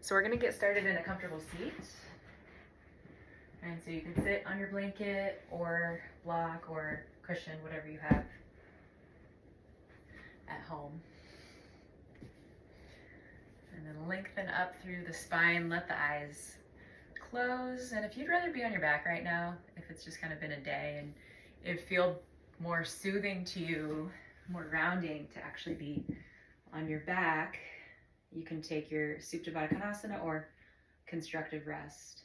So we're gonna get started in a comfortable seat. And so you can sit on your blanket or block or cushion, whatever you have at home. And then lengthen up through the spine, let the eyes close. And if you'd rather be on your back right now, if it's just kind of been a day and it feels more soothing to you, more grounding to actually be on your back, you can take your Supta Baddha Konasana or constructive rest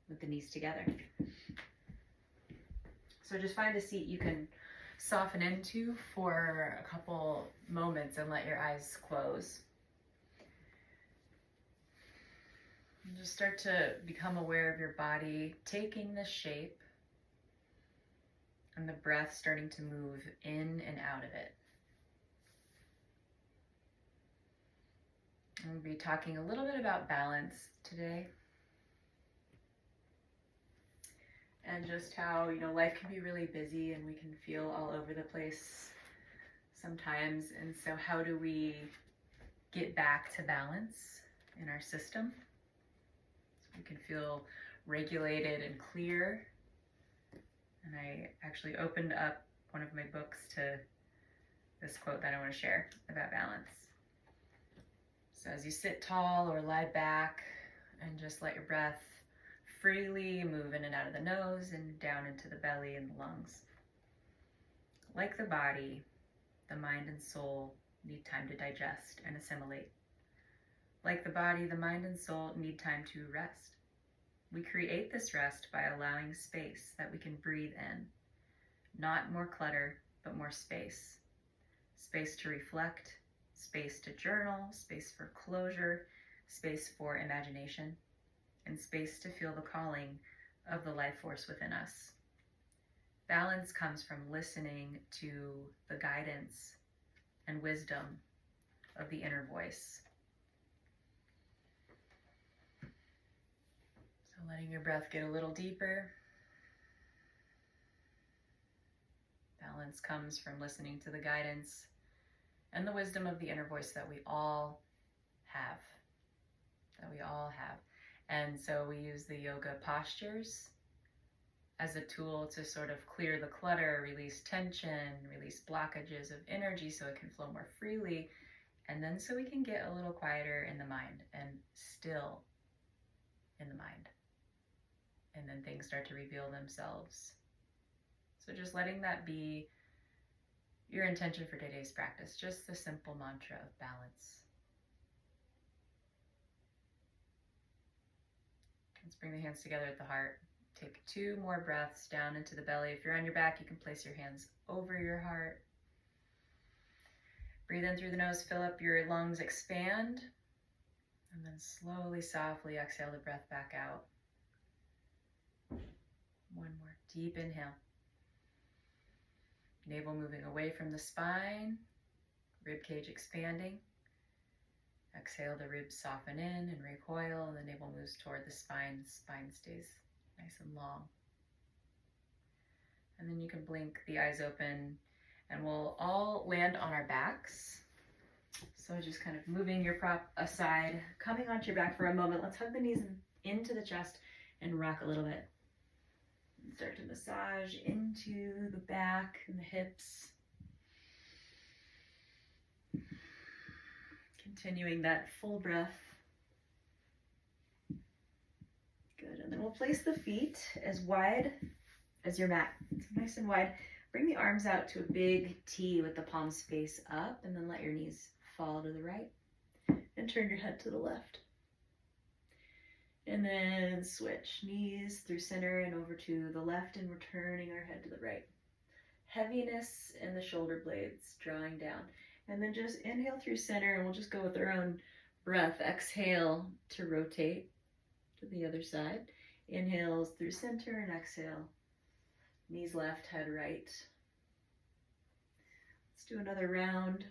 with the knees together. So just find a seat you can soften into for a couple moments and let your eyes close. And just start to become aware of your body taking the shape and the breath starting to move in and out of it. I'm going to be talking a little bit about balance today. And just how, life can be really busy and we can feel all over the place sometimes. And so how do we get back to balance in our system so we can feel regulated and clear? And I actually opened up one of my books to this quote that I want to share about balance. So as you sit tall or lie back and just let your breath freely move in and out of the nose and down into the belly and the lungs. Like the body, the mind and soul need time to digest and assimilate. Like the body, the mind and soul need time to rest. We create this rest by allowing space that we can breathe in. Not more clutter, but more space. Space to reflect, space to journal, space for closure, space for imagination, and space to feel the calling of the life force within us. Balance comes from listening to the guidance and wisdom of the inner voice. So letting your breath get a little deeper. Balance comes from listening to the guidance and the wisdom of the inner voice that we all have. And so we use the yoga postures as a tool to sort of clear the clutter, release tension, release blockages of energy so it can flow more freely. And then so we can get a little quieter in the mind and still in the mind. And then things start to reveal themselves. So just letting that be your intention for today's practice, just the simple mantra of balance. Let's bring the hands together at the heart. Take 2 more breaths down into the belly. If you're on your back, you can place your hands over your heart. Breathe in through the nose, fill up your lungs, expand, and then slowly, softly exhale the breath back out. One more deep inhale. Navel moving away from the spine, rib cage expanding. Exhale, the ribs soften in and recoil, and the navel moves toward the spine. The spine stays nice and long. And then you can blink the eyes open, and we'll all land on our backs. So just kind of moving your prop aside, coming onto your back for a moment. Let's hug the knees into the chest and rock a little bit. Start to massage into the back and the hips. Continuing that full breath. Good, and then we'll place the feet as wide as your mat. So nice and wide. Bring the arms out to a big T with the palms face up, and then let your knees fall to the right. And turn your head to the left. And then switch knees through center and over to the left, and we're turning our head to the right. Heaviness in the shoulder blades, drawing down. And then just inhale through center, and we'll just go with our own breath. Exhale to rotate to the other side. Inhales through center and exhale. Knees left, head right. Let's do another round.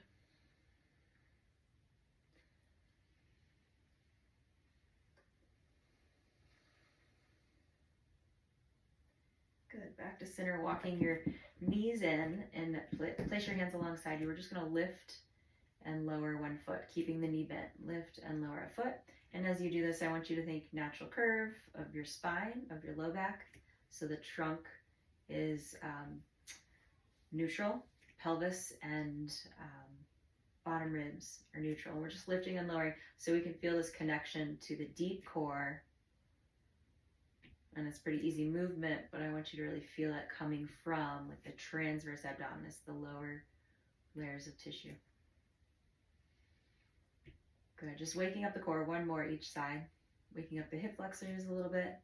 Good, back to center, walking your knees in and place your hands alongside you. We're just gonna lift and lower one foot, keeping the knee bent. Lift and lower a foot, And as you do this, I want you to think natural curve of your spine, of your low back. So the trunk is neutral, pelvis and bottom ribs are neutral. We're just lifting and lowering so we can feel this connection to the deep core. And it's pretty easy movement, but I want you to really feel it coming from like the transverse abdominis, the lower layers of tissue. Good. Just waking up the core, one more each side. Waking up the hip flexors a little bit.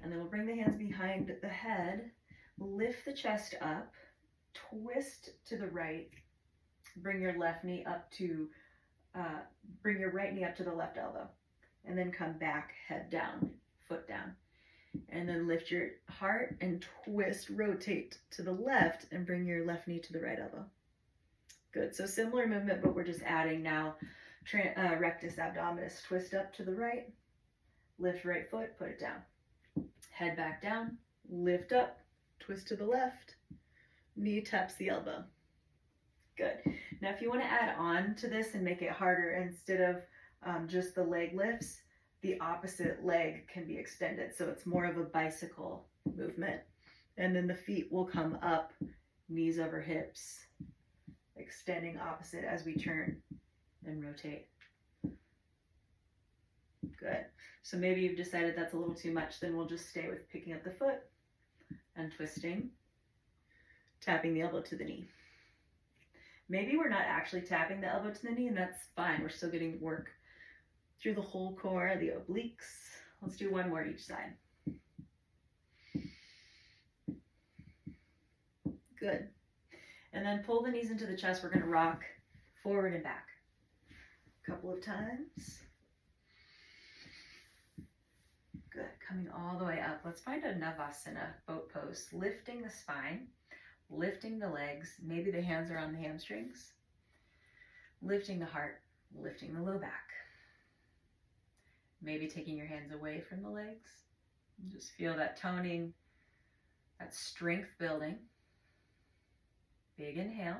And then we'll bring the hands behind the head, lift the chest up, twist to the right, bring your left knee up to, bring your right knee up to the left elbow, and then come back, head down, foot down. And then lift your heart and twist, rotate to the left and bring your left knee to the right elbow. Good. So similar movement, but we're just adding now rectus abdominis. Twist up to the right, lift right foot, put it down. Head back down, lift up, twist to the left, knee taps the elbow. Good. Now if you want to add on to this and make it harder, instead of just the leg lifts, the opposite leg can be extended. So it's more of a bicycle movement. And then the feet will come up, knees over hips, extending opposite as we turn and rotate. Good. So maybe you've decided that's a little too much, then we'll just stay with picking up the foot and twisting, tapping the elbow to the knee. Maybe we're not actually tapping the elbow to the knee, and that's fine. We're still getting work through the whole core, the obliques. Let's do one more each side. Good. And then pull the knees into the chest. We're going to rock forward and back a couple of times. Good. Coming all the way up. Let's find a Navasana, boat pose. Lifting the spine, lifting the legs. Maybe the hands are on the hamstrings. Lifting the heart, lifting the low back. Maybe taking your hands away from the legs. Just feel that toning, that strength building. Big inhale.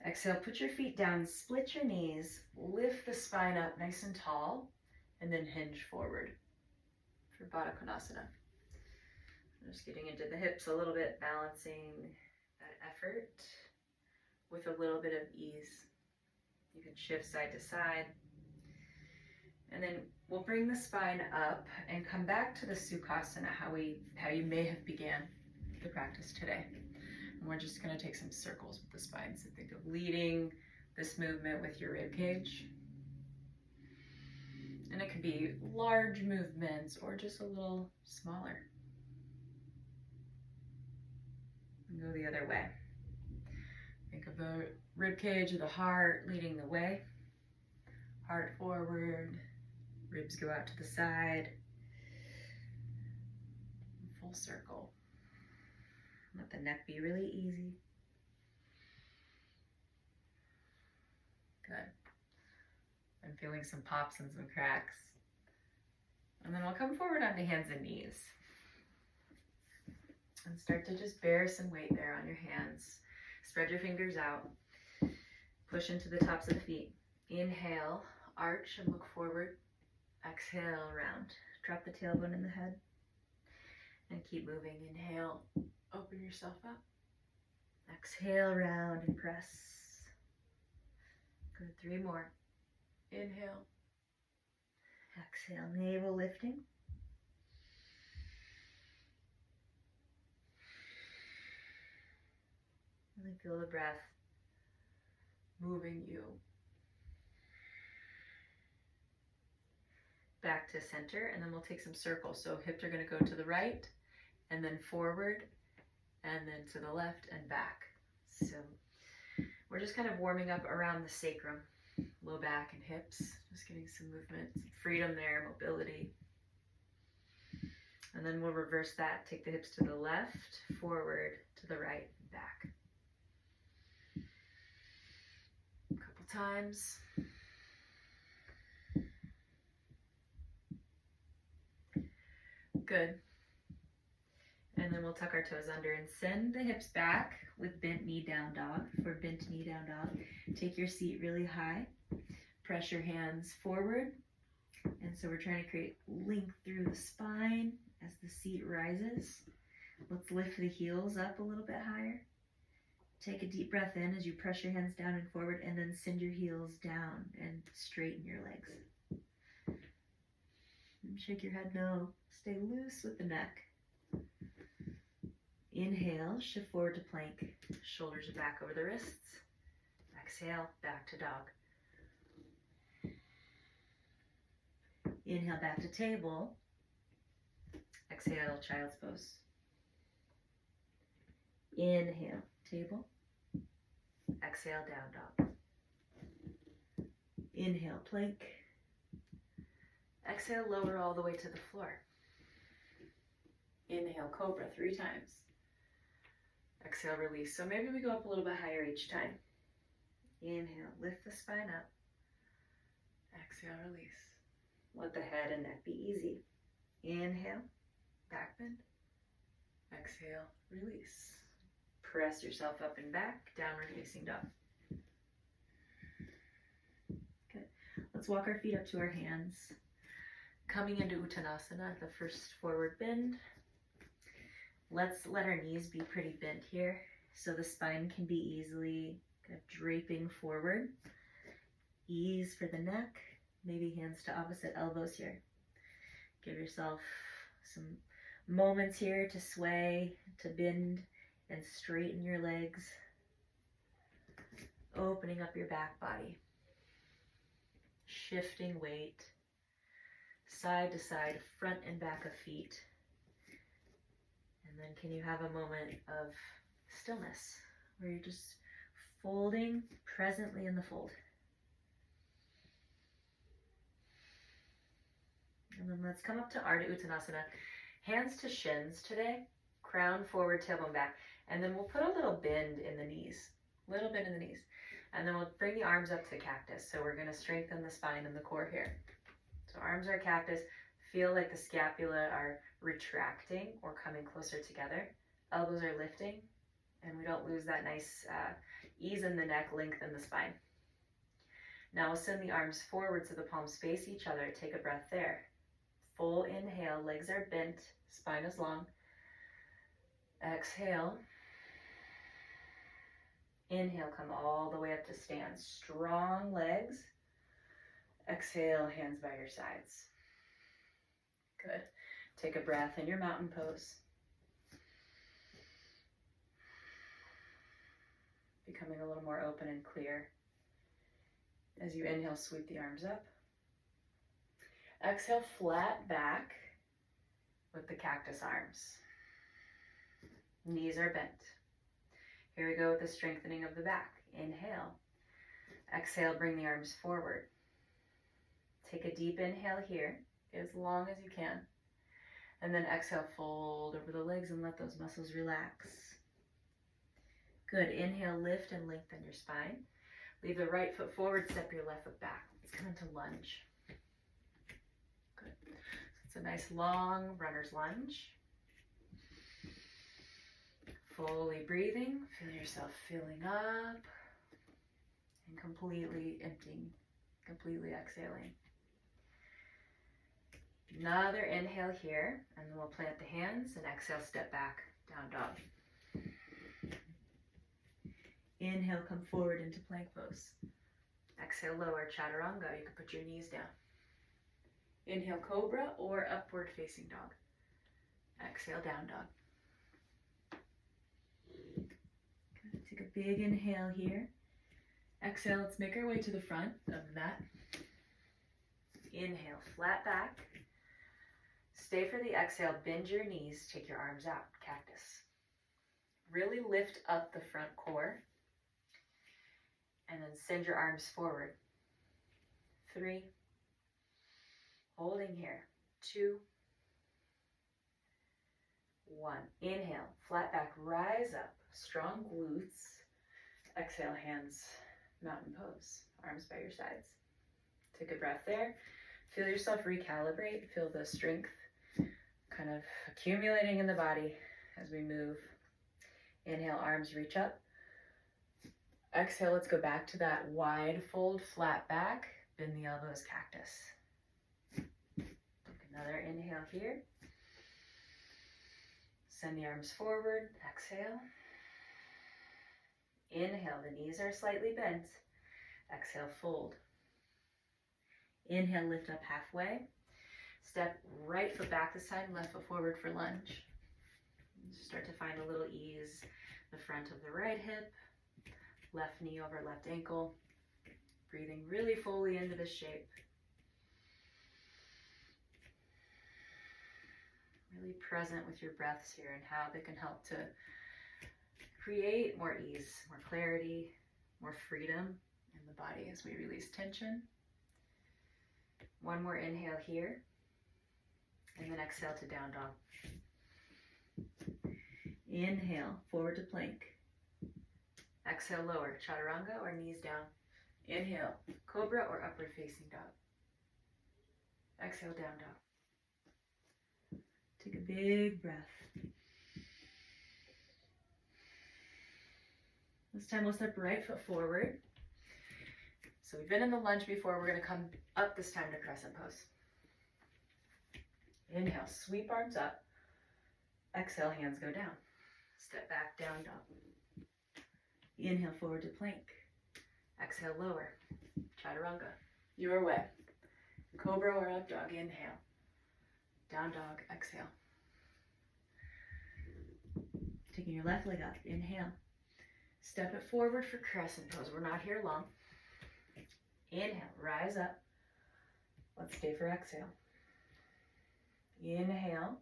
Exhale, put your feet down, split your knees, lift the spine up nice and tall, and then hinge forward for Baddha Konasana. Just getting into the hips a little bit, balancing that effort with a little bit of ease. You can shift side to side. And then we'll bring the spine up and come back to the Sukhasana, how you may have began the practice today. And we're just going to take some circles with the spine. So think of leading this movement with your rib cage. And it could be large movements or just a little smaller. And go the other way. Think of the rib cage or the heart leading the way. Heart forward, ribs go out to the side. Full circle. Let the neck be really easy. Good. I'm feeling some pops and some cracks. And then we'll come forward onto hands and knees. And start to just bear some weight there on your hands. Spread your fingers out. Push into the tops of the feet. Inhale, arch and look forward. Exhale, round. Drop the tailbone in the head. And keep moving. Inhale, open yourself up. Exhale, round and press. Good, 3 more. Inhale. Exhale, navel lifting. Really feel the breath moving you back to center, and then we'll take some circles. So hips are going to go to the right, and then forward, and then to the left and back. So we're just kind of warming up around the sacrum, low back and hips, just getting some movement, some freedom there, mobility. And then we'll reverse that, take the hips to the left, forward, to the right, and back. A couple times. Good. And then we'll tuck our toes under and send the hips back with bent knee down dog for bent knee down dog. Take your seat really high. Press your hands forward. And so we're trying to create length through the spine as the seat rises. Let's lift the heels up a little bit higher. Take a deep breath in as you press your hands down and forward, and then send your heels down and straighten your legs. And shake your head no. Stay loose with the neck. Inhale, shift forward to plank. Shoulders are back over the wrists. Exhale, back to dog. Inhale, back to table. Exhale, child's pose. Inhale, table. Exhale, down dog. Inhale, plank. Exhale, lower all the way to the floor. Inhale, cobra 3 times. Exhale, release. So maybe we go up a little bit higher each time. Inhale, lift the spine up. Exhale, release. Let the head and neck be easy. Inhale, back bend. Exhale, release. Press yourself up and back, downward facing dog. Good. Let's walk our feet up to our hands. Coming into Uttanasana, the first forward bend. Let's let our knees be pretty bent here so the spine can be easily kind of draping forward. Ease for the neck, maybe hands to opposite elbows here. Give yourself some moments here to sway, to bend and straighten your legs. Opening up your back body. Shifting weight, side to side, front and back of feet. And then can you have a moment of stillness where you're just folding presently in the fold. And then let's come up to Ardha Uttanasana. Hands to shins today, crown forward, tailbone back. And then we'll put a little bend in the knees, little bend in the knees. And then we'll bring the arms up to cactus. So we're gonna strengthen the spine and the core here. So arms are cactus. Feel like the scapula are retracting or coming closer together. Elbows are lifting, and we don't lose that nice ease in the neck, length in the spine. Now we'll send the arms forward so the palms face each other. Take a breath there. Full inhale, legs are bent, spine is long. Exhale. Inhale, come all the way up to stand. Strong legs. Exhale, hands by your sides. Good. Take a breath in your mountain pose. Becoming a little more open and clear. As you inhale, sweep the arms up. Exhale, flat back with the cactus arms. Knees are bent. Here we go with the strengthening of the back. Inhale. Exhale, bring the arms forward. Take a deep inhale here, as long as you can. And then exhale, fold over the legs and let those muscles relax. Good. Inhale, lift and lengthen your spine. Leave the right foot forward, step your left foot back. Let's come into lunge. Good. So it's a nice long runner's lunge. Fully breathing. Feel yourself filling up and completely emptying, completely exhaling. Another inhale here, and then we'll plant the hands and exhale, step back, down dog. Inhale, come forward into plank pose. Exhale, lower chaturanga. You can put your knees down. Inhale, cobra or upward facing dog. Exhale, down dog. Good. Take a big inhale here. Exhale, let's make our way to the front of the mat. Inhale, flat back. Stay for the exhale, bend your knees, take your arms out, cactus. Really lift up the front core. And then send your arms forward. 3. Holding here. 2. 1. Inhale, flat back, rise up, strong glutes. Exhale, hands, mountain pose, arms by your sides. Take a breath there. Feel yourself recalibrate. Feel the strength kind of accumulating in the body as we move. Inhale, arms reach up. Exhale, let's go back to that wide fold, flat back. Bend the elbows, cactus. Take another inhale here. Send the arms forward, exhale. Inhale, the knees are slightly bent. Exhale, fold. Inhale, lift up halfway. Step right foot back this time, left foot forward for lunge. Start to find a little ease. The front of the right hip, left knee over left ankle. Breathing really fully into this shape. Really present with your breaths here and how they can help to create more ease, more clarity, more freedom in the body as we release tension. One more inhale here, and then exhale to down dog. Inhale, forward to plank. Exhale, lower, chaturanga or knees down. Inhale, cobra or upward facing dog. Exhale, down dog. Take a big breath. This time we'll step right foot forward. So we've been in the lunge before. We're going to come up this time to crescent pose. Inhale, sweep arms up. Exhale, hands go down. Step back, down dog. Inhale, forward to plank. Exhale, lower. Chaturanga. Your way. Cobra or up dog. Inhale. Down dog. Exhale. Taking your left leg up. Inhale. Step it forward for crescent pose. We're not here long. Inhale. Rise up. Let's stay for exhale. Inhale.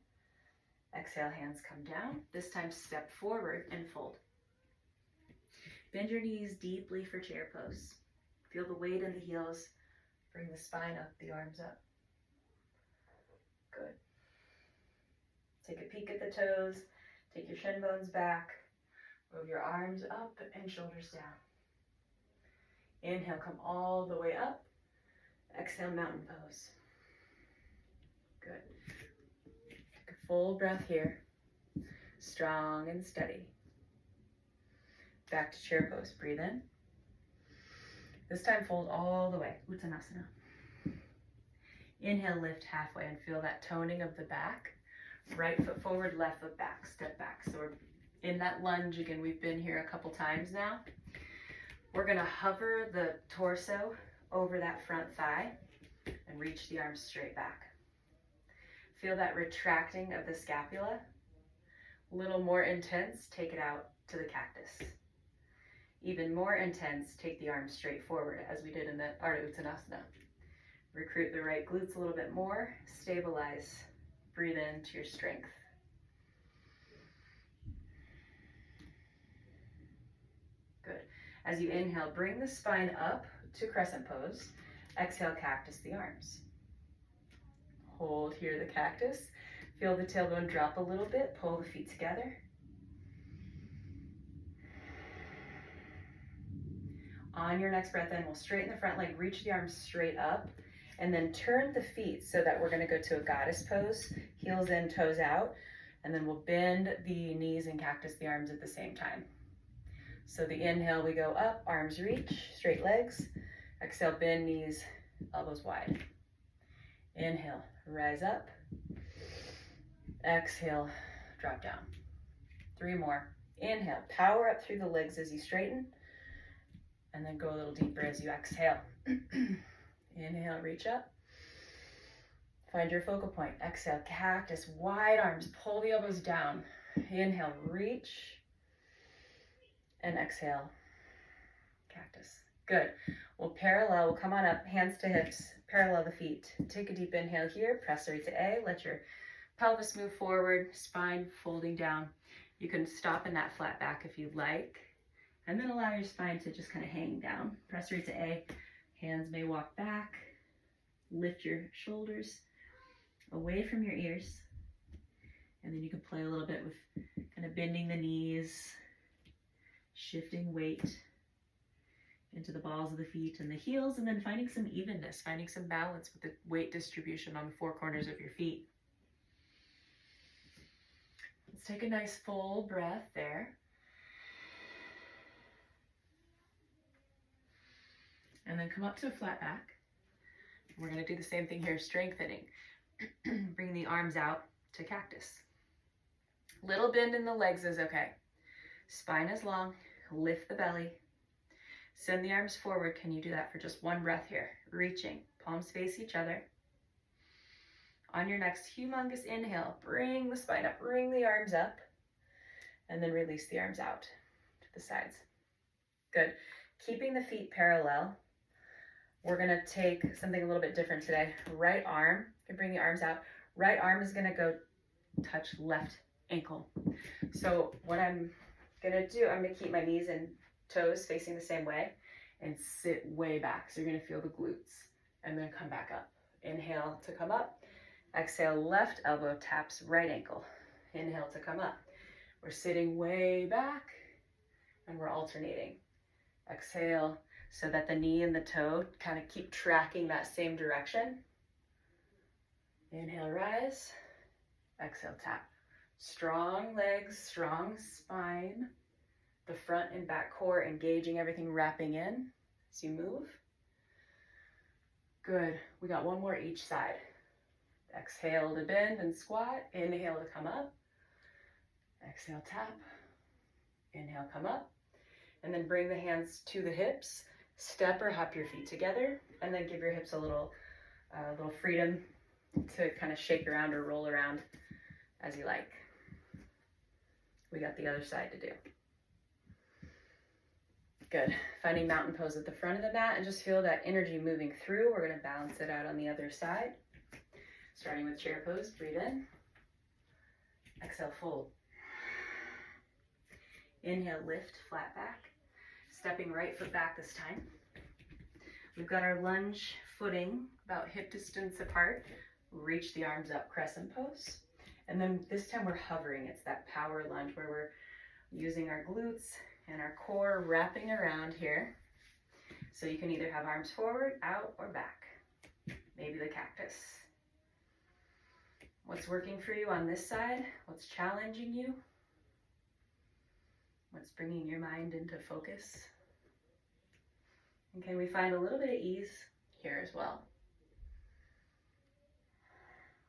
Exhale. Hands come down. This time step forward and fold. Bend your knees deeply for chair pose. Feel the weight in the heels. Bring the spine up, the arms up. Good. Take a peek at the toes. Take your shin bones back. Move your arms up and shoulders down. Inhale, come all the way up. Exhale, mountain pose. Good. Take a full breath here. Strong and steady. Back to chair pose. Breathe in. This time fold all the way. Uttanasana. Inhale, lift halfway and feel that toning of the back. Right foot forward, left foot back. Step back. So we're in that lunge again. We've been here a couple times now. We're going to hover the torso over that front thigh and reach the arms straight back. Feel that retracting of the scapula. A little more intense, take it out to the cactus. Even more intense, take the arms straight forward as we did in the Ardha Uttanasana. Recruit the right glutes a little bit more. Stabilize. Breathe into your strength. Good. As you inhale, bring the spine up to crescent pose. Exhale, cactus the arms. Hold here the cactus. Feel the tailbone drop a little bit. Pull the feet together. On your next breath in, we'll straighten the front leg, reach the arms straight up, and then turn the feet so that we're going to go to a goddess pose, heels in, toes out, and then we'll bend the knees and cactus the arms at the same time. So the inhale, we go up, arms reach, straight legs. Exhale, bend knees, elbows wide. Inhale, rise up. Exhale, drop down. 3 more. Inhale, power up through the legs as you straighten. And then go a little deeper as you exhale. Inhale, reach up. Find your focal point. Exhale, cactus, wide arms. Pull the elbows down. Inhale, reach. And exhale, cactus. Good. We'll parallel. We'll come on up, hands to hips. Parallel the feet. Take a deep inhale here. Press right to A. Let your pelvis move forward. Spine folding down. You can stop in that flat back if you'd like. And then allow your spine to just kind of hang down. Press right to A. Hands may walk back. Lift your shoulders away from your ears. And then you can play a little bit with kind of bending the knees, shifting weight into the balls of the feet and the heels, and then finding some evenness, finding some balance with the weight distribution on the 4 corners of your feet. Let's take a nice full breath there. And then come up to a flat back. We're gonna do the same thing here, strengthening. Bring the arms out to cactus. Little bend in the legs is okay. Spine is long, lift the belly. Send the arms forward. Can you do that for just one breath here? Reaching, palms face each other. On your next humongous inhale, bring the spine up, bring the arms up, and then release the arms out to the sides. Good. Keeping the feet parallel, we're gonna take something a little bit different today. Right arm, you can bring the arms out. Right arm is gonna go touch left ankle. So what I'm gonna do, I'm gonna keep my knees and toes facing the same way and sit way back. So you're gonna feel the glutes and then come back up. Inhale to come up. Exhale, left elbow taps right ankle. Inhale to come up. We're sitting way back and we're alternating. Exhale so that the knee and the toe kind of keep tracking that same direction. Inhale, rise. Exhale, tap. Strong legs, strong spine. The front and back core engaging, everything wrapping in as you move. Good. We got one more each side. Exhale to bend and squat. Inhale to come up. Exhale, tap. Inhale, come up. And then bring the hands to the hips. Step or hop your feet together. And then give your hips a little freedom to kind of shake around or roll around as you like. We got the other side to do. Good. Finding mountain pose at the front of the mat and just feel that energy moving through. We're going to balance it out on the other side. Starting with chair pose, breathe in. Exhale, fold. Inhale, lift, flat back. Stepping right foot back this time. We've got our lunge footing about hip distance apart. Reach the arms up, crescent pose. And then this time we're hovering. It's that power lunge where we're using our glutes and our core wrapping around here. So you can either have arms forward, out, or back. Maybe the cactus. What's working for you on this side? What's challenging you? What's bringing your mind into focus? And can we find a little bit of ease here as well?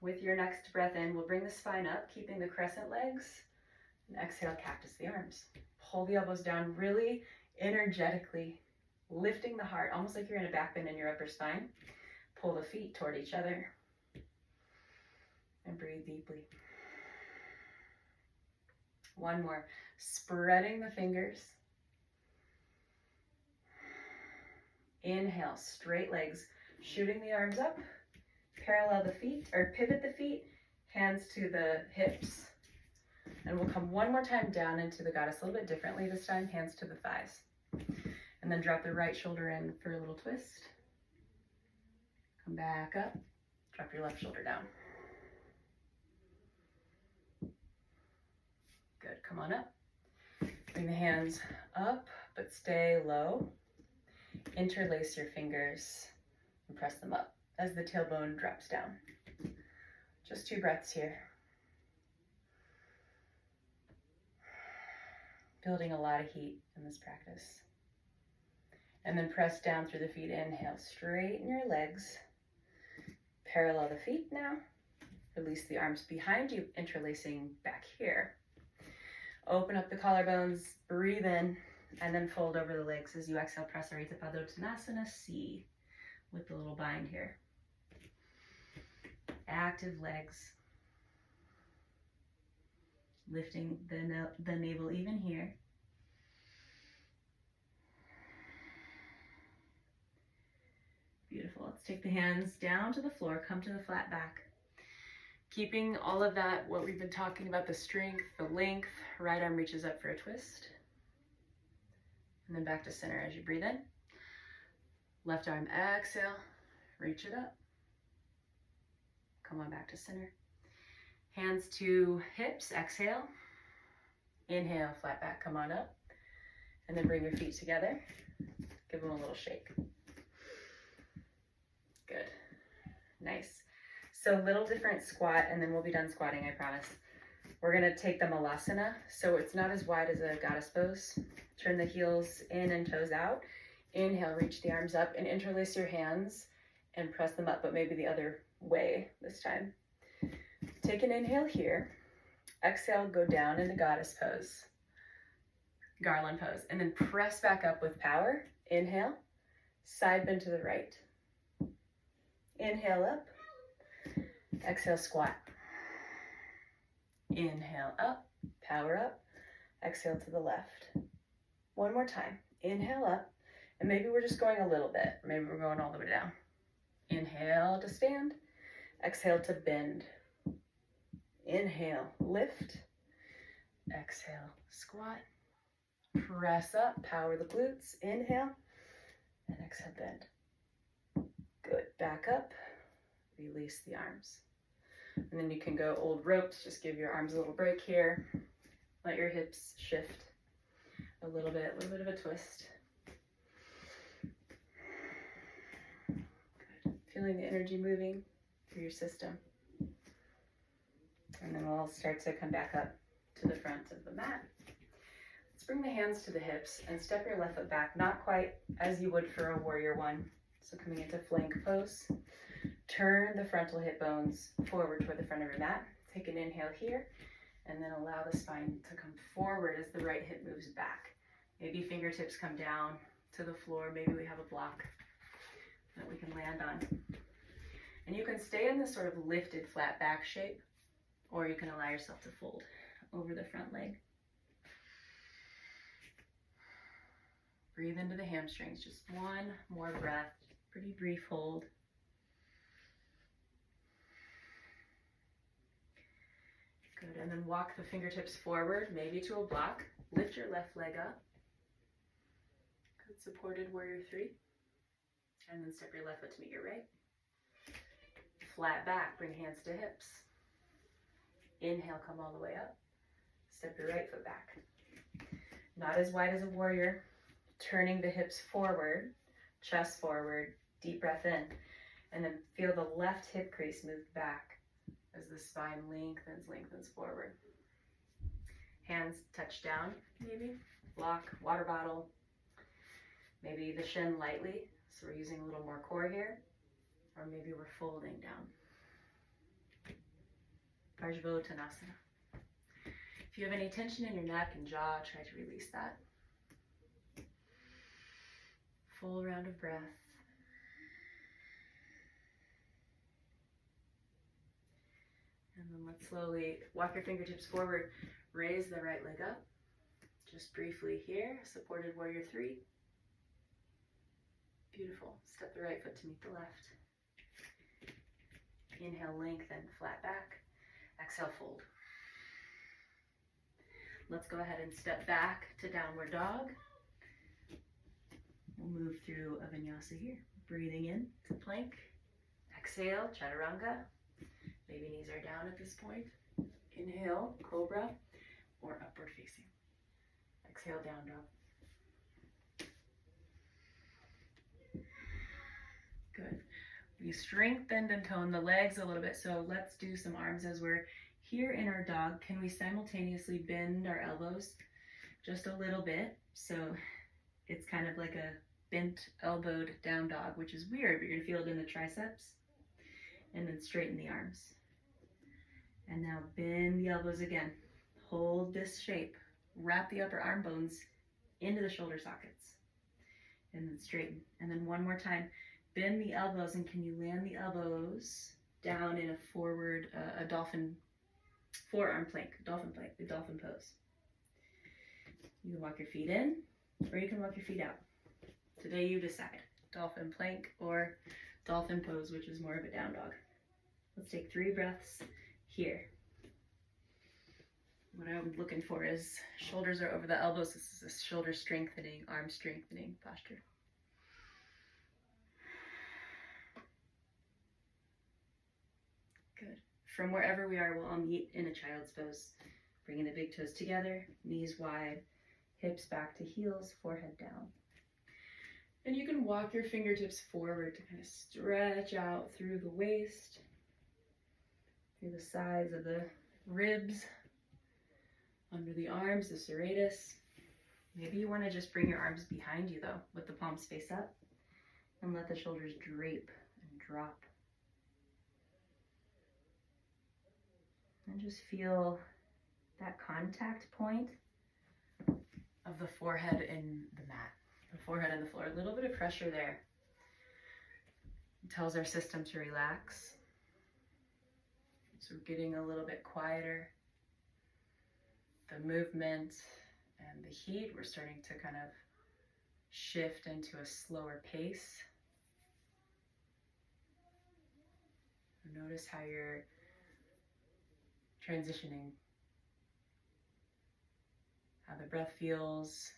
With your next breath in, we'll bring the spine up, keeping the crescent legs, and exhale, cactus the arms. Pull the elbows down really energetically, lifting the heart, almost like you're in a back bend in your upper spine. Pull the feet toward each other, and breathe deeply. One more, spreading the fingers. Inhale, straight legs, shooting the arms up, parallel the feet, or pivot the feet, hands to the hips. And we'll come one more time down into the goddess a little bit differently this time, hands to the thighs. And then drop the right shoulder in for a little twist. Come back up, drop your left shoulder down. Good, come on up. Bring the hands up, but stay low. Interlace your fingers and press them up as the tailbone drops down. Just 2 breaths here. Building a lot of heat in this practice. And then press down through the feet. Inhale, straighten your legs. Parallel the feet now. Release the arms behind you, interlacing back here. Open up the collarbones, breathe in, and then fold over the legs as you exhale, Prasarita Padottanasana C with the little bind here. Active legs. Lifting the navel even here. Beautiful. Let's take the hands down to the floor, come to the flat back. Keeping all of that, what we've been talking about, the strength, the length. Right arm reaches up for a twist. And then back to center as you breathe in. Left arm, exhale, reach it up. Come on back to center. Hands to hips, exhale. Inhale, flat back, come on up. And then bring your feet together. Give them a little shake. Good. Nice. So little different squat, and then we'll be done squatting, I promise. We're gonna take the Malasana, so it's not as wide as a goddess pose. Turn the heels in and toes out. Inhale, reach the arms up and interlace your hands and press them up, but maybe the other way this time. Take an inhale here. Exhale, go down into goddess pose, garland pose, and then press back up with power. Inhale, side bend to the right. Inhale up, exhale, squat. Inhale up, power up, exhale to the left. One more time. Inhale up, and maybe we're just going a little bit. Maybe we're going all the way down. Inhale to stand, exhale to bend. Inhale, lift, exhale, squat. Press up, power the glutes. Inhale, and exhale, bend. Good, back up, release the arms. And then you can go old ropes, just give your arms a little break here. Let your hips shift a little bit of a twist. Good. Feeling the energy moving through your system. And then we'll start to come back up to the front of the mat. Let's bring the hands to the hips and step your left foot back, not quite as you would for a warrior one. So coming into flank pose. Turn the frontal hip bones forward toward the front of your mat. Take an inhale here, and then allow the spine to come forward as the right hip moves back. Maybe fingertips come down to the floor. Maybe we have a block that we can land on. And you can stay in this sort of lifted flat back shape, or you can allow yourself to fold over the front leg. Breathe into the hamstrings. Just one more breath. Pretty brief hold. Good, and then walk the fingertips forward, maybe to a block. Lift your left leg up. Good, supported warrior three. And then step your left foot to meet your right. Flat back, bring hands to hips. Inhale, come all the way up. Step your right foot back. Not as wide as a warrior. Turning the hips forward, chest forward, deep breath in. And then feel the left hip crease move back as the spine lengthens forward. Hands touch down, maybe. Block, water bottle. Maybe the shin lightly, so we're using a little more core here. Or maybe we're folding down. Parsvottanasana. If you have any tension in your neck and jaw, try to release that. Full round of breath. And then let's slowly walk your fingertips forward. Raise the right leg up. Just briefly here, supported warrior three. Beautiful. Step the right foot to meet the left. Inhale, lengthen, flat back. Exhale, fold. Let's go ahead and step back to downward dog. We'll move through a vinyasa here. Breathing in to plank. Exhale, chaturanga. Maybe knees are down at this point. Inhale, cobra or upward facing. Exhale, down dog. Good. We strengthened and toned the legs a little bit, so let's do some arms as we're here in our dog. Can we simultaneously bend our elbows just a little bit? So it's kind of like a bent elbowed down dog, which is weird, but you're gonna feel it in the triceps. And then straighten the arms. And now bend the elbows again. Hold this shape. Wrap the upper arm bones into the shoulder sockets. And then straighten. And then one more time. Bend the elbows, and can you land the elbows down in a forward, a dolphin, forearm plank, dolphin pose. You can walk your feet in, or you can walk your feet out. Today you decide. Dolphin plank or dolphin pose, which is more of a down dog. Let's take 3 breaths here. What I'm looking for is shoulders are over the elbows. This is a shoulder strengthening, arm strengthening posture. Good. From wherever we are, we'll all meet in a child's pose. Bringing the big toes together, knees wide, hips back to heels, forehead down. And you can walk your fingertips forward to kind of stretch out through the waist, through the sides of the ribs, under the arms, the serratus. Maybe you want to just bring your arms behind you though, with the palms face up, and let the shoulders drape and drop. And just feel that contact point of the forehead and the mat, the forehead and the floor. A little bit of pressure there. It tells our system to relax. So we're getting a little bit quieter. The movement and the heat, we're starting to kind of shift into a slower pace. Notice how you're transitioning, how the breath feels.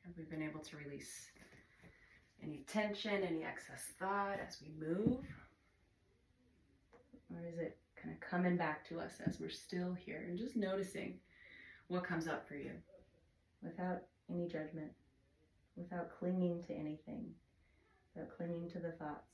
Have we been able to release any tension, any excess thought as we move? Or is it kind of coming back to us as we're still here and just noticing what comes up for you without any judgment, without clinging to anything, without clinging to the thoughts.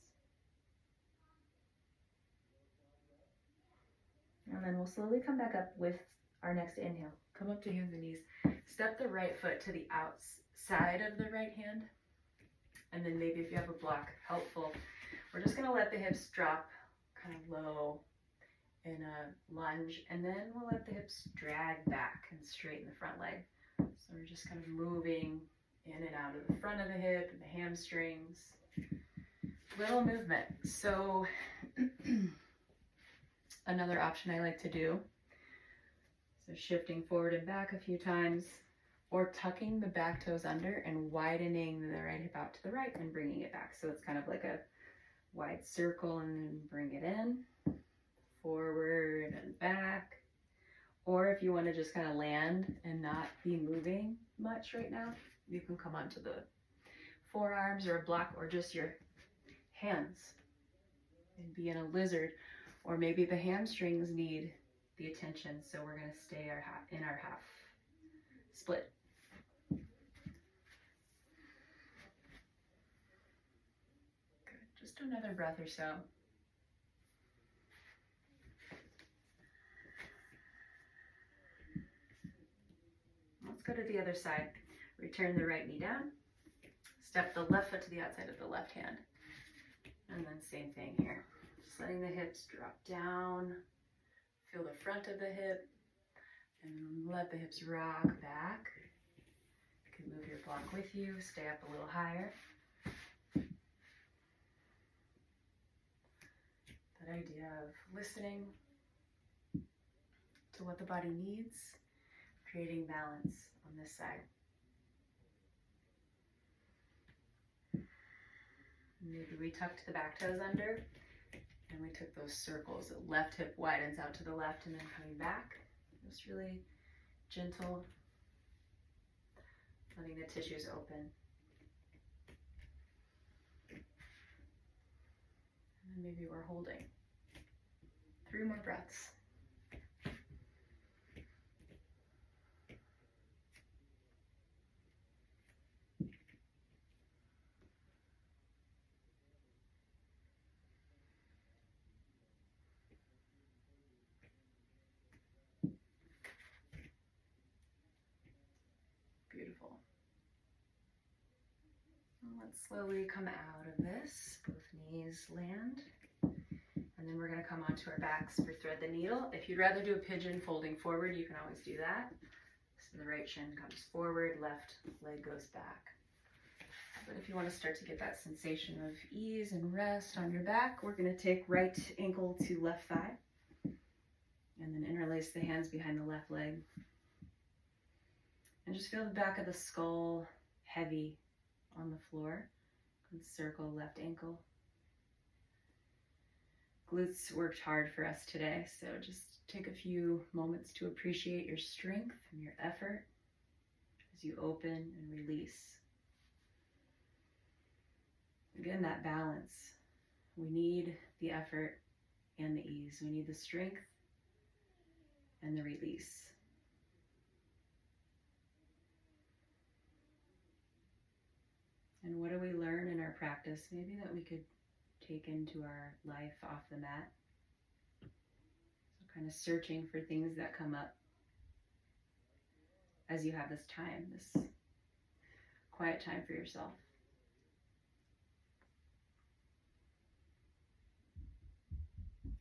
And then we'll slowly come back up with our next inhale. Come up to hands and knees. Step the right foot to the outside of the right hand. And then maybe if you have a block, helpful. We're just going to let the hips drop kind of low in a lunge. And then we'll let the hips drag back and straighten the front leg. So we're just kind of moving in and out of the front of the hip and the hamstrings. Little movement. So another option I like to do, so shifting forward and back a few times, or tucking the back toes under and widening the right hip out to the right and bringing it back. So it's kind of like a wide circle and then bring it in, forward and back. Or if you want to just kind of land and not be moving much right now, you can come onto the forearms or a block or just your hands and be in a lizard. Or maybe the hamstrings need the attention, so we're going to stay in our half split. Good. Just another breath or so. Let's go to the other side. Return the right knee down. Step the left foot to the outside of the left hand. And then same thing here. Just letting the hips drop down. Feel the front of the hip. And let the hips rock back. You can move your block with you. Stay up a little higher. That idea of listening to what the body needs, creating balance on this side. Maybe we tucked the back toes under and we took those circles. The left hip widens out to the left and then coming back. Just really gentle, letting the tissues open. And then maybe we're holding. 3 more breaths. Beautiful. Let's slowly come out of this. Both knees land. And then we're going to come onto our backs for thread the needle. If you'd rather do a pigeon folding forward, you can always do that. So the right shin comes forward, left leg goes back. But if you want to start to get that sensation of ease and rest on your back, we're going to take right ankle to left thigh. And then interlace the hands behind the left leg. And just feel the back of the skull heavy on the floor. And circle left ankle. Glutes worked hard for us today, so just take a few moments to appreciate your strength and your effort as you open and release. Again, that balance. We need the effort and the ease. We need the strength and the release. And what do we learn in our practice? Maybe that we could take into our life off the mat. So kind of searching for things that come up. as you have this time, this quiet time for yourself.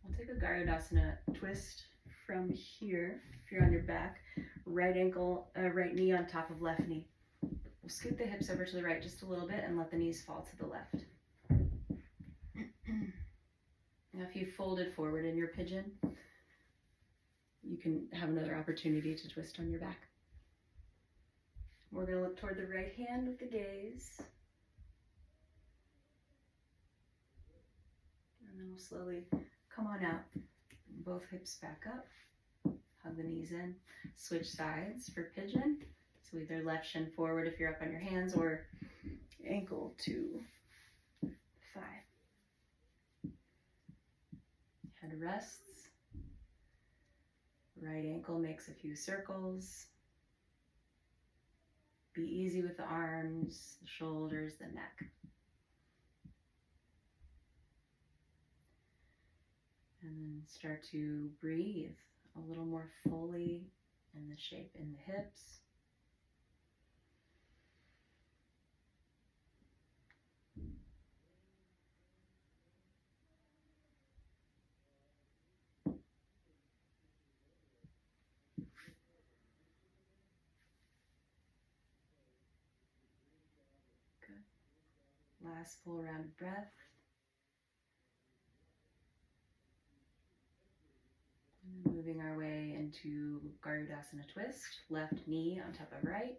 I'll take a Garudasana twist from here. If you're on your back, right knee on top of left knee. We'll scoot the hips over to the right just a little bit and let the knees fall to the left. Now, if you folded forward in your pigeon, you can have another opportunity to twist on your back. We're going to look toward the right hand with the gaze. And then we'll slowly come on out. Both hips back up. Hug the knees in. Switch sides for pigeon. So either left shin forward if you're up on your hands, or ankle to thigh. Head rests. Right ankle makes a few circles. Be easy with the arms, the shoulders, the neck. And then start to breathe a little more fully in the shape in the hips. Good. Last full round of breath. Moving our way into Garudasana twist, left knee on top of right.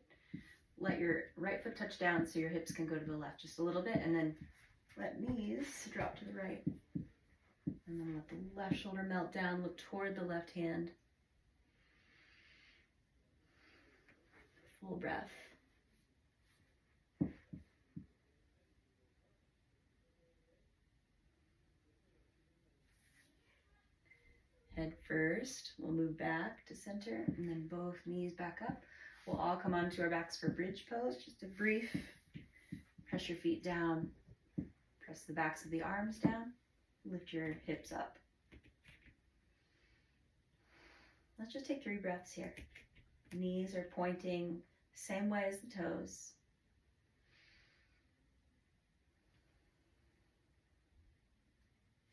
Let your right foot touch down so your hips can go to the left just a little bit, and then let knees drop to the right. And then let the left shoulder melt down, look toward the left hand. Full breath. Head first, we'll move back to center, and then both knees back up. We'll all come onto our backs for bridge pose, just a brief. Press your feet down, press the backs of the arms down, lift your hips up. Let's just take 3 breaths here. Knees are pointing same way as the toes.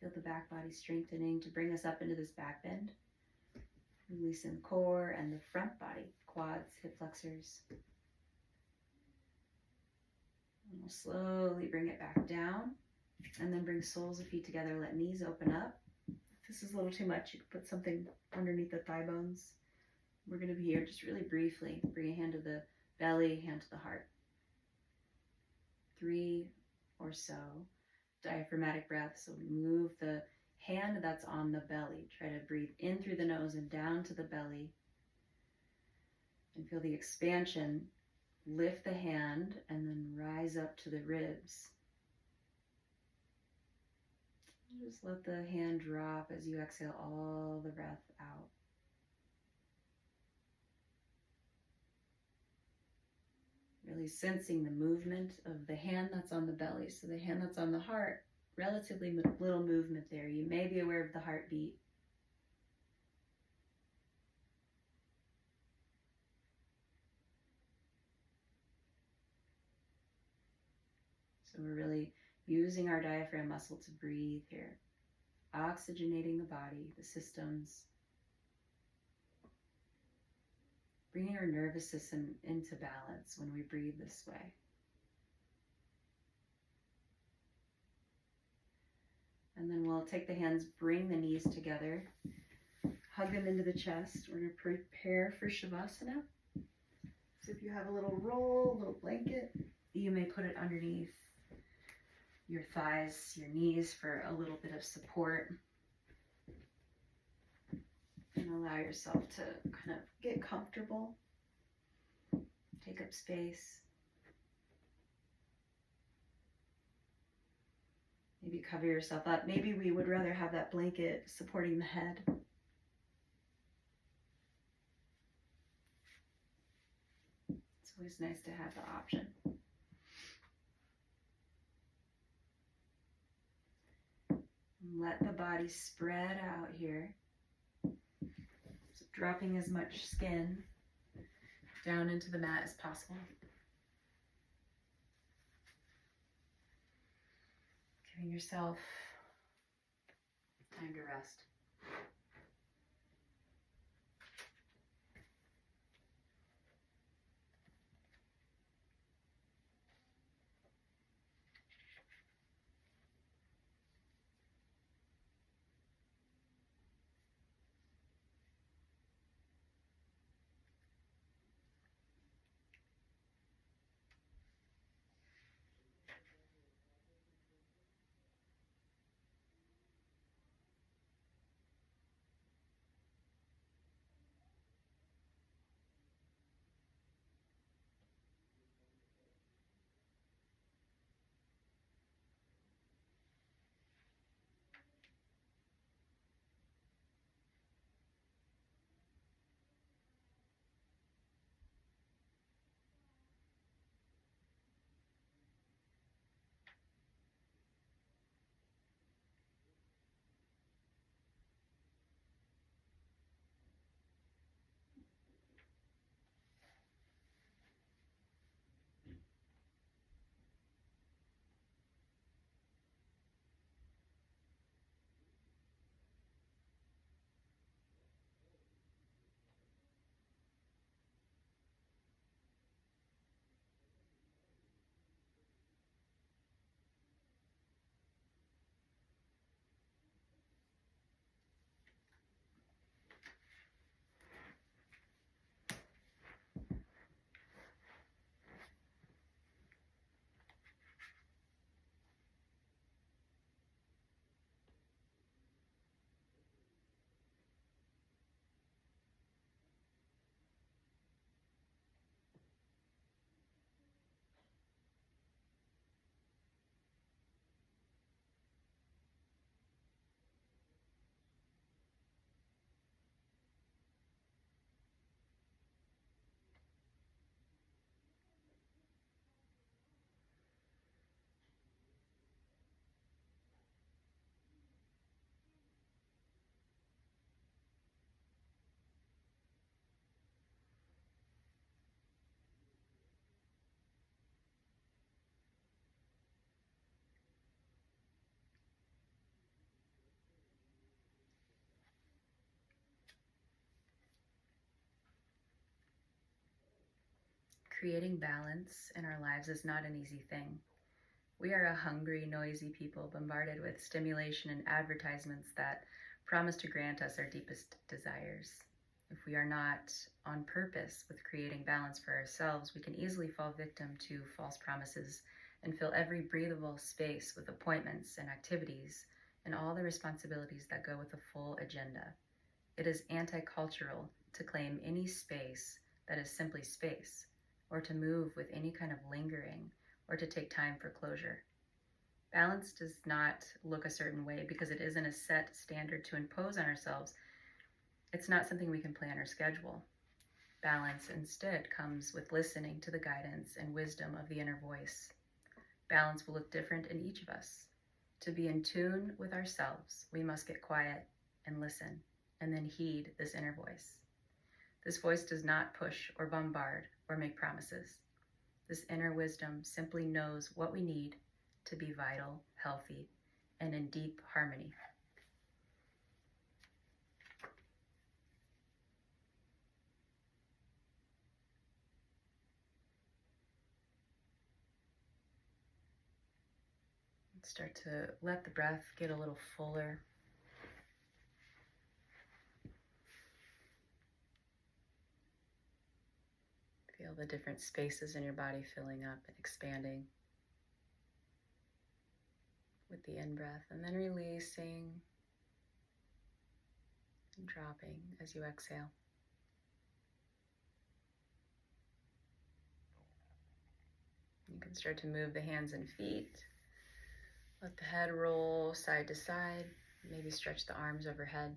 Feel the back body strengthening to bring us up into this back bend. Releasing the core and the front body, quads, hip flexors. And we'll slowly bring it back down, and then bring soles of feet together. Let knees open up. If this is a little too much, you can put something underneath the thigh bones. We're going to be here just really briefly. Bring a hand to the belly, hand to the heart. 3 or so diaphragmatic breaths. So move the hand that's on the belly. Try to breathe in through the nose and down to the belly. And feel the expansion. Lift the hand and then rise up to the ribs. Just let the hand drop as you exhale all the breath out. Really sensing the movement of the hand that's on the belly. So the hand that's on the heart, relatively little movement there. You may be aware of the heartbeat. So we're really using our diaphragm muscle to breathe here. Oxygenating the body, the systems. Bringing our nervous system into balance when we breathe this way. And then we'll take the hands, bring the knees together, hug them into the chest. We're going to prepare for Shavasana. So if you have a little roll, a little blanket, you may put it underneath your thighs, your knees for a little bit of support. And allow yourself to kind of get comfortable, take up space. Maybe cover yourself up. Maybe we would rather have that blanket supporting the head. It's always nice to have the option. Let the body spread out here. So dropping as much skin down into the mat as possible. Giving yourself time to rest. Creating balance in our lives is not an easy thing. We are a hungry, noisy people bombarded with stimulation and advertisements that promise to grant us our deepest desires. If we are not on purpose with creating balance for ourselves, we can easily fall victim to false promises and fill every breathable space with appointments and activities and all the responsibilities that go with a full agenda. It is anti-cultural to claim any space that is simply space, or to move with any kind of lingering, or to take time for closure. Balance does not look a certain way because it isn't a set standard to impose on ourselves. It's not something we can plan or schedule. Balance instead comes with listening to the guidance and wisdom of the inner voice. Balance will look different in each of us. To be in tune with ourselves, we must get quiet and listen, and then heed this inner voice. This voice does not push or bombard or make promises. This inner wisdom simply knows what we need to be vital, healthy, and in deep harmony. Start to let the breath get a little fuller. Feel the different spaces in your body filling up and expanding with the in-breath, and then releasing and dropping as you exhale. You can start to move the hands and feet. Let the head roll side to side. Maybe stretch the arms overhead.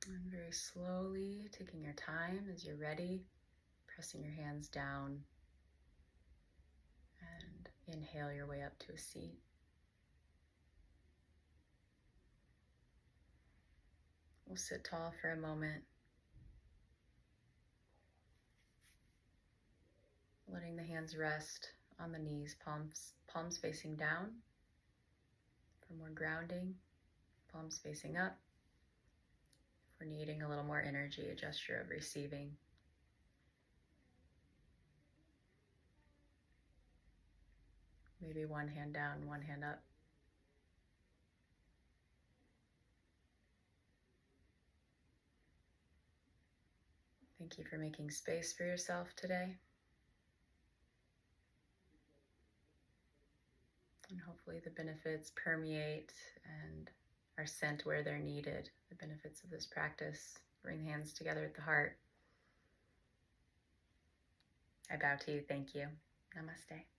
And very slowly, taking your time as you're ready, pressing your hands down and Inhale your way up to a seat. We'll sit tall for a moment, letting the hands rest on the knees, palms facing down for more grounding, palms facing up. If we're needing a little more energy, a gesture of receiving. Maybe one hand down, one hand up. Thank you for making space for yourself today. And hopefully the benefits permeate and are sent where they're needed. The benefits of this practice. Bring the hands together at the heart. I bow to you. Thank you. Namaste.